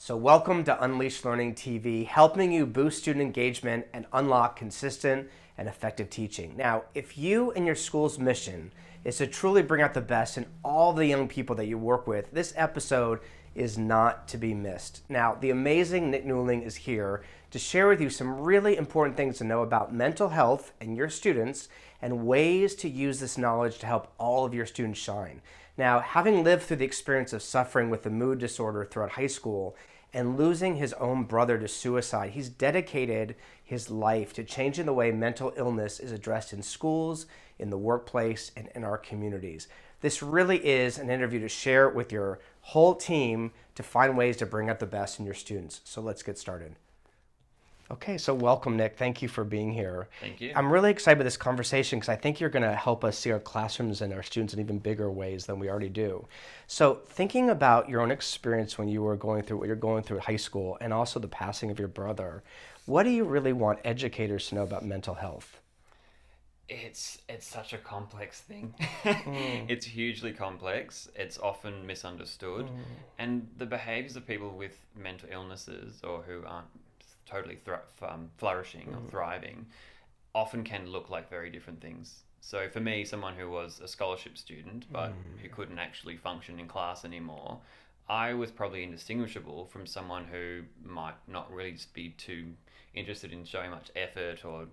So welcome to Unleash Learning TV, helping you boost student engagement and unlock consistent and effective teaching. Now, if you and your school's mission is to truly bring out the best in all the young people that you work with, this episode is not to be missed. Now, the amazing Nic Newling is here to share with you some really important things to know about mental health and your students and ways to use this knowledge to help all of your students shine. Now, having lived through the experience of suffering with a mood disorder throughout high school and losing his own brother to suicide, he's dedicated his life to changing the way mental illness is addressed in schools, in the workplace, and in our communities. This really is an interview to share with your whole team to find ways to bring out the best in your students. So let's get started. Okay, so welcome, Nic. Thank you for being here. Thank you. I'm really excited about this conversation because I think you're going to help us see our classrooms and our students in even bigger ways than we already do. So thinking about your own experience when you were going through what you're going through at high school and also the passing of your brother, what do you really want educators to know about mental health? It's such a complex thing. It's hugely complex. It's often misunderstood. And the behaviors of people with mental illnesses or who aren't totally flourishing or thriving often can look like very different things. So for me, someone who was a scholarship student but who couldn't actually function in class anymore, I was probably indistinguishable from someone who might not really just be too interested in showing much effort or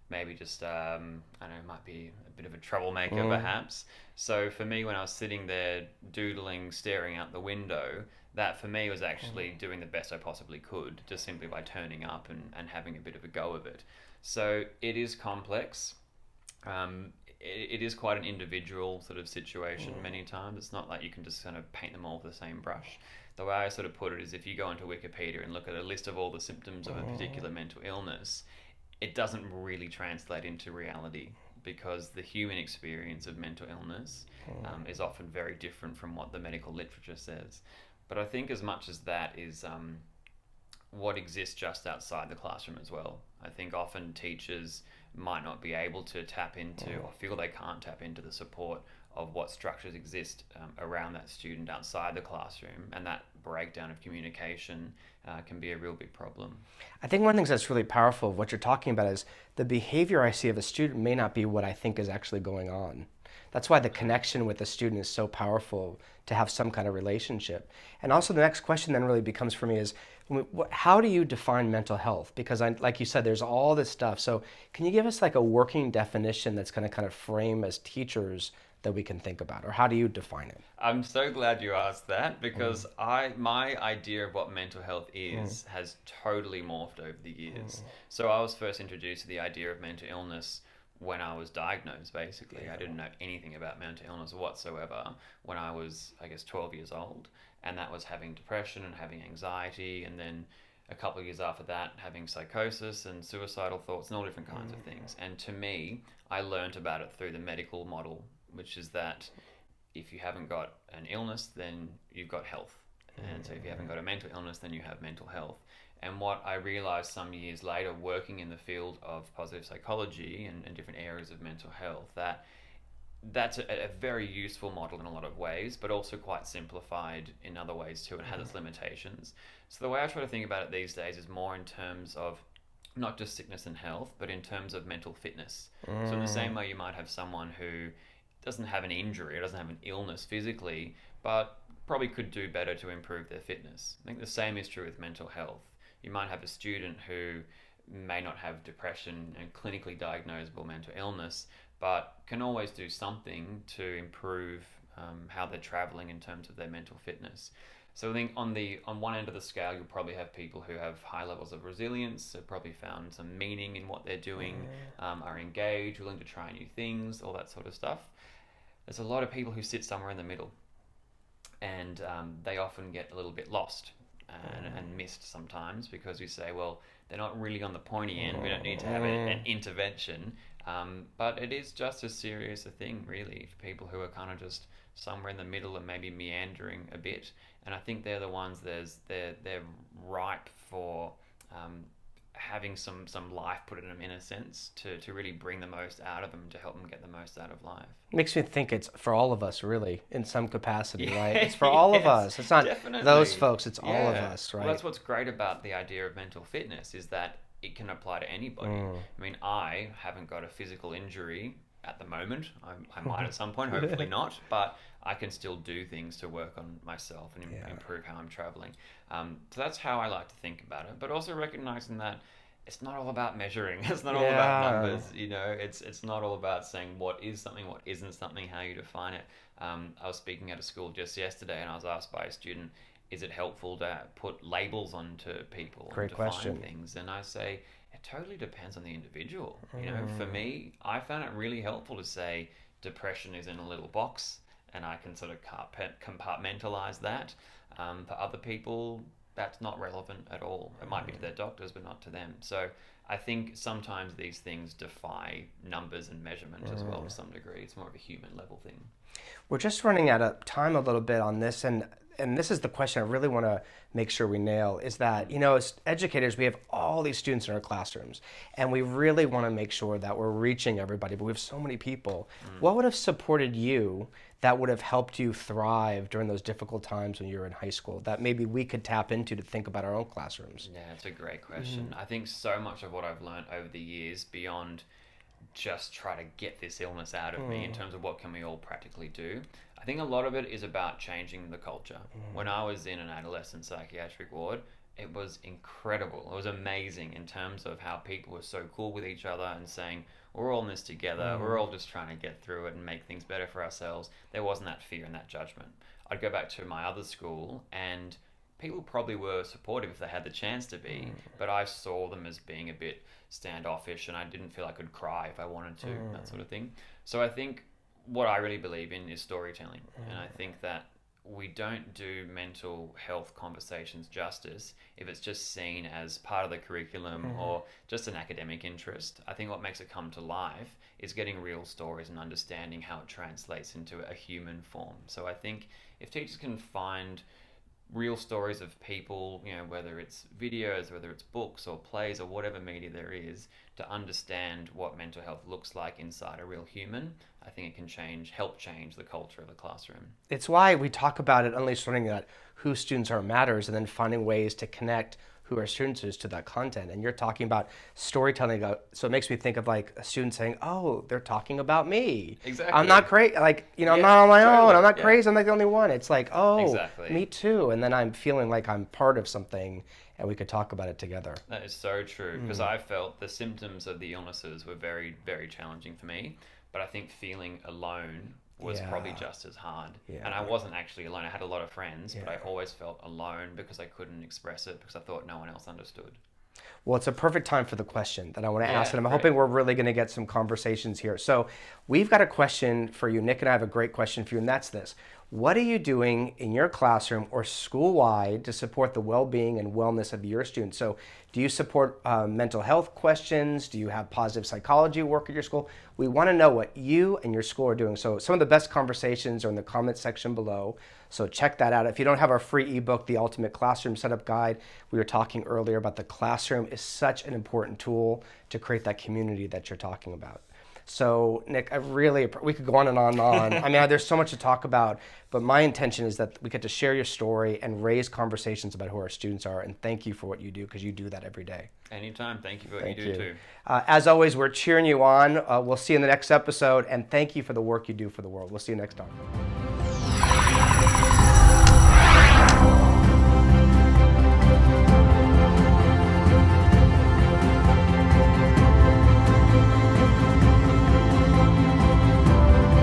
maybe just, I don't know, might be a bit of a troublemaker perhaps. So for me, when I was sitting there doodling, staring out the window, that for me was actually doing the best I possibly could, just simply by turning up and having a bit of a go of it. So it is complex. It is quite an individual sort of situation many times. It's not like you can just kind of paint them all with the same brush. The way I sort of put it is if you go into Wikipedia and look at a list of all the symptoms of a particular mental illness, it doesn't really translate into reality because the human experience of mental illness is often very different from what the medical literature says. But I think as much as that is what exists just outside the classroom as well. I think often teachers might not be able to tap into or feel they can't tap into the support of what structures exist around that student outside the classroom, and that breakdown of communication can be a real big problem. I think one of the things that's really powerful of what you're talking about is the behavior I see of a student may not be what I think is actually going on. That's why the connection with the student is so powerful to have some kind of relationship. And also the next question then really becomes for me is, how do you define mental health? Because like you said, there's all this stuff. So can you give us like a working definition that's going to kind of frame as teachers that we can think about, or how do you define it? I'm so glad you asked that because my idea of what mental health is has totally morphed over the years. So I was first introduced to the idea of mental illness when I was diagnosed, basically. I didn't know anything about mental illness whatsoever when I was, I guess, 12 years old. And that was having depression and having anxiety, and then a couple of years after that, having psychosis and suicidal thoughts and all different kinds of things. And to me, I learned about it through the medical model, which is that if you haven't got an illness, then you've got health. And so if you haven't got a mental illness, then you have mental health. And what I realized some years later, working in the field of positive psychology and different areas of mental health, that's a very useful model in a lot of ways, but also quite simplified in other ways too. It has its limitations. So the way I try to think about it these days is more in terms of not just sickness and health, but in terms of mental fitness. So in the same way you might have someone who doesn't have an injury or doesn't have an illness physically, but probably could do better to improve their fitness. I think the same is true with mental health. You might have a student who may not have depression and clinically diagnosable mental illness, but can always do something to improve how they're traveling in terms of their mental fitness. So I think on one end of the scale, you'll probably have people who have high levels of resilience, have probably found some meaning in what they're doing, are engaged, willing to try new things, all that sort of stuff. There's a lot of people who sit somewhere in the middle, and they often get a little bit lost and missed sometimes because we say, well, they're not really on the pointy end. We don't need to have an intervention. But it is just as serious a thing, really, for people who are kind of just somewhere in the middle and maybe meandering a bit. And I think they're the ones they're ripe for having some life put in them, in a sense, to really bring the most out of them, to help them get the most out of life. Makes me think it's for all of us, really, in some capacity, right? It's for all of us. It's not definitely. those folks, it's all of us, right? Well, that's what's great about the idea of mental fitness, is that it can apply to anybody. I mean, I haven't got a physical injury at the moment. I might at some point, hopefully not, but I can still do things to work on myself and improve how I'm traveling. So that's how I like to think about it, but also recognizing that it's not all about measuring. It's not all about numbers. You know, it's not all about saying what is something, what isn't something, how you define it. I was speaking at a school just yesterday, and I was asked by a student, is it helpful to put labels onto people and define things? And I say, it totally depends on the individual. You know, for me, I found it really helpful to say depression is in a little box, and I can sort of compartmentalize that. For other people, that's not relevant at all. It might be to their doctors, but not to them. So I think sometimes these things defy numbers and measurement as well to some degree. It's more of a human level thing. We're just running out of time a little bit on this, and this is the question I really want to make sure we nail, is that, you know, as educators, we have all these students in our classrooms, and we really want to make sure that we're reaching everybody, but we have so many people. What would have supported you that would have helped you thrive during those difficult times when you were in high school that maybe we could tap into to think about our own classrooms? Yeah, it's a great question. I think so much of what I've learned over the years, beyond just try to get this illness out of me in terms of what can we all practically do, I think a lot of it is about changing the culture. When I was in an adolescent psychiatric ward, it was incredible. It was amazing in terms of how people were so cool with each other and saying, we're all in this together, we're all just trying to get through it and make things better for ourselves. There wasn't that fear and that judgment. I'd go back to my other school, and people probably were supportive if they had the chance to be, but I saw them as being a bit standoffish, and I didn't feel I could cry if I wanted to, that sort of thing. So I think what I really believe in is storytelling, and I think that we don't do mental health conversations justice if it's just seen as part of the curriculum or just an academic interest. I think what makes it come to life is getting real stories and understanding how it translates into a human form. So I think if teachers can find real stories of people, you know, whether it's videos, whether it's books or plays or whatever media there is, to understand what mental health looks like inside a real human, I think it can help change the culture of the classroom. It's why we talk about it, Unleashed Learning, that who students are matters, and then finding ways to connect who our students is to that content. And you're talking about storytelling, so it makes me think of like a student saying, oh, they're talking about me. Exactly. I'm not crazy, like, you know, I'm not on my own, I'm not crazy, I'm like the only one. It's like, oh, me too. And then I'm feeling like I'm part of something, and we could talk about it together. That is so true, because I felt the symptoms of the illnesses were very, very challenging for me, but I think feeling alone was probably just as hard. And I wasn't actually alone. I had a lot of friends, but I always felt alone because I couldn't express it because I thought no one else understood. Well, it's a perfect time for the question that I want to ask, and I'm hoping we're really going to get some conversations here. So we've got a question for you. Nick and I have a great question for you, and that's this. What are you doing in your classroom or school-wide to support the well-being and wellness of your students? So do you support mental health questions? Do you have positive psychology work at your school? We want to know what you and your school are doing. So some of the best conversations are in the comment section below. So check that out. If you don't have our free ebook, The Ultimate Classroom Setup Guide, we were talking earlier about the classroom is such an important tool to create that community that you're talking about. So Nick, we could go on and on and on. I mean, there's so much to talk about, but my intention is that we get to share your story and raise conversations about who our students are. And thank you for what you do, because you do that every day. Anytime. Thank you for what you do too. As always, we're cheering you on. We'll see you in the next episode, and thank you for the work you do for the world. We'll see you next time.